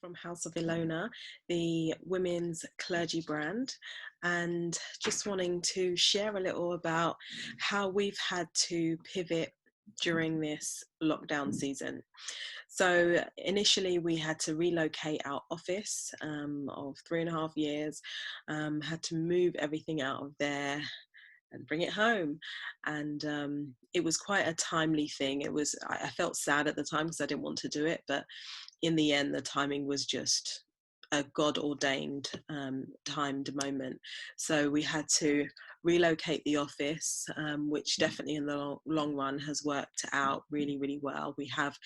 from House of Ilona, the women's clergy brand, and just wanting to share a little about how we've had to pivot during this lockdown season. So initially we had to relocate our office of 3.5 years, had to move everything out of there and bring it home. And it was quite a timely thing. I felt sad at the time because I didn't want to do it, but in the end, the timing was just a God ordained timed moment. So we had to relocate the office, which definitely in the long run has worked out really, really well. We have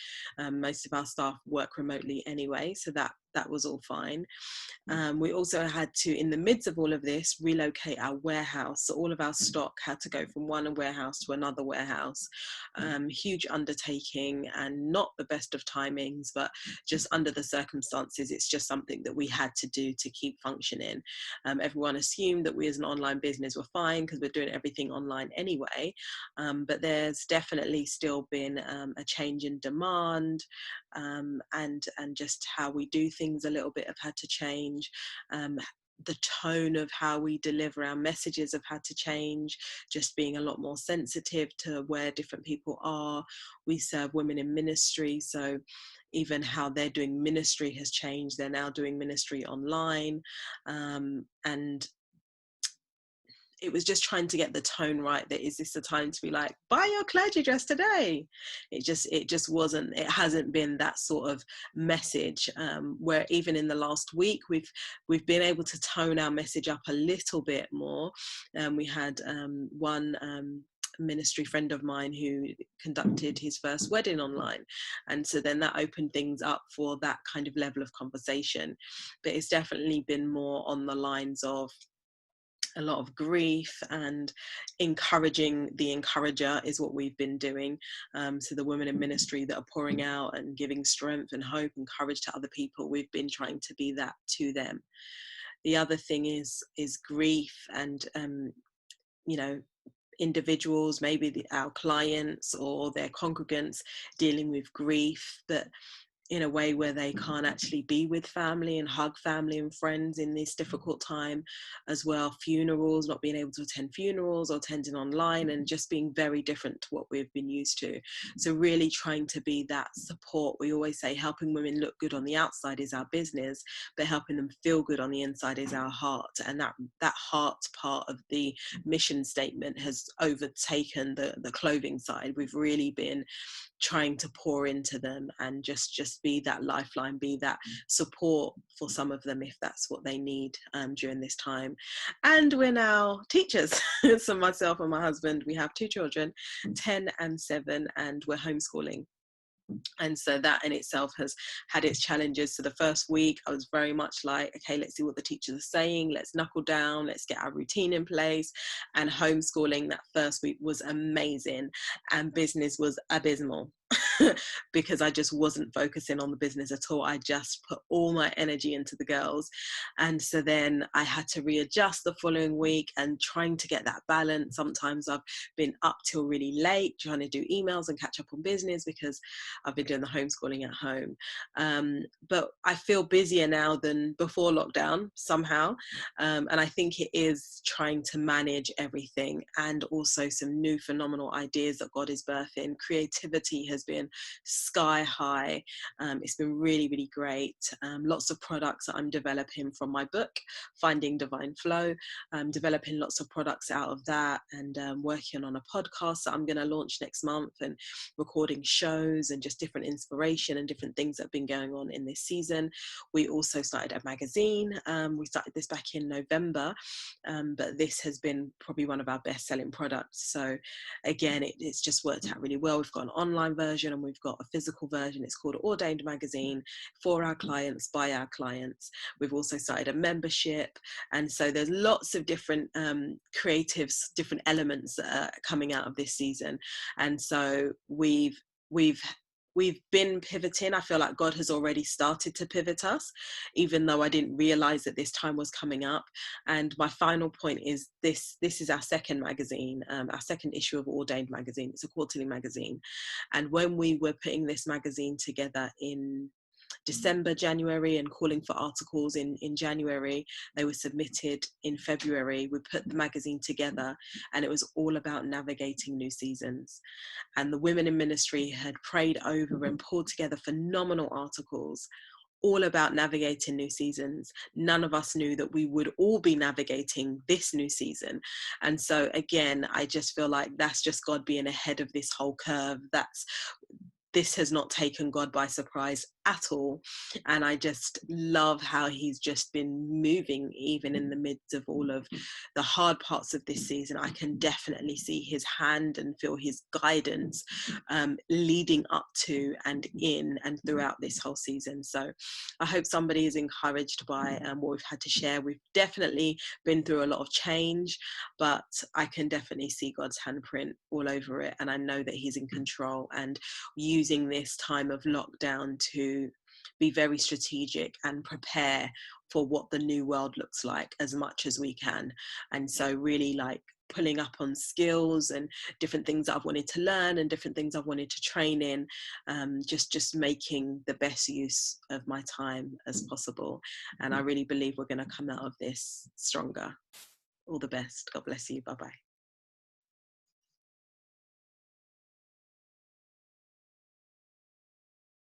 most of our staff work remotely anyway, so that was all fine. We also had to, in the midst of all of this, relocate our warehouse. So all of our stock had to go from one warehouse to another warehouse. Huge undertaking and not the best of timings, but just under the circumstances, it's just something that we had to do to keep functioning. Everyone assumed that we as an online business were fine because we're doing everything online anyway. But there's definitely still been a change in demand, and just how we do things a little bit have had to change. The tone of how we deliver our messages have had to change, just being a lot more sensitive to where different people are. We serve women in ministry, so even how they're doing ministry has changed. They're now doing ministry online, and it was just trying to get the tone right. That is this the time to be like, buy your clergy dress today? It just wasn't. It hasn't been that sort of message. Where even in the last week, we've been able to tone our message up a little bit more. We had one ministry friend of mine who conducted his first wedding online, and so then that opened things up for that kind of level of conversation. But it's definitely been more on the lines of a lot of grief, and encouraging the encourager is what we've been doing. So the women in ministry that are pouring out and giving strength and hope and courage to other people, we've been trying to be that to them. The other thing is grief, and individuals, maybe our clients or their congregants, dealing with grief, but in a way where they can't actually be with family and hug family and friends in this difficult time as well. Funerals, not being able to attend funerals or attending online, and just being very different to what we've been used to. So really trying to be that support. We always say helping women look good on the outside is our business, but helping them feel good on the inside is our heart. And that heart part of the mission statement has overtaken the clothing side. We've really been trying to pour into them and just be that lifeline, be that support for some of them if that's what they need during this time. And we're now teachers. So myself and my husband, we have 2 children, 10 and 7, and we're homeschooling. And so that in itself has had its challenges. So the first week I was very much like, okay, let's see what the teachers are saying, let's knuckle down, let's get our routine in place. And homeschooling that first week was amazing, and business was abysmal. Because I just wasn't focusing on the business at all. I just put all my energy into the girls. And so then I had to readjust the following week and trying to get that balance. Sometimes I've been up till really late trying to do emails and catch up on business because I've been doing the homeschooling at home. But I feel busier now than before lockdown somehow. And I think it is trying to manage everything, and also some new phenomenal ideas that God is birthing. Creativity has been sky high. It's been really, really great. Lots of products that I'm developing from my book, Finding Divine Flow, developing lots of products out of that, and working on a podcast that I'm going to launch next month, and recording shows and just different inspiration and different things that have been going on in this season. We also started a magazine. We started this back in November, but this has been probably one of our best selling products. So again, it's just worked out really well. We've got an online version and we've got a physical version. It's called Ordained Magazine, for our clients, by our clients. We've also started a membership, and so there's lots of different creatives, different elements that are coming out of this season. And so we've been pivoting. I feel like God has already started to pivot us, even though I didn't realize that this time was coming up. And my final point is this is our second magazine, our second issue of Ordained Magazine. It's a quarterly magazine. And when we were putting this magazine together in December, January, and calling for articles in January. They were submitted in February. We put the magazine together, and it was all about navigating new seasons. And the women in ministry had prayed over and pulled together phenomenal articles all about navigating new seasons. None of us knew that we would all be navigating this new season. And so again, I just feel like that's just God being ahead of this whole curve. This has not taken God by surprise at all. And I just love how he's just been moving even in the midst of all of the hard parts of this season. I can definitely see his hand and feel his guidance leading up to and in and throughout this whole season. So I hope somebody is encouraged by what we've had to share. We've definitely been through a lot of change, but I can definitely see God's handprint all over it. And I know that he's in control and using this time of lockdown to be very strategic and prepare for what the new world looks like as much as we can. And so really like pulling up on skills and different things that I've wanted to learn and different things I've wanted to train in, just making the best use of my time as possible. And I really believe we're going to come out of this stronger. All the best. God bless you. Bye-bye.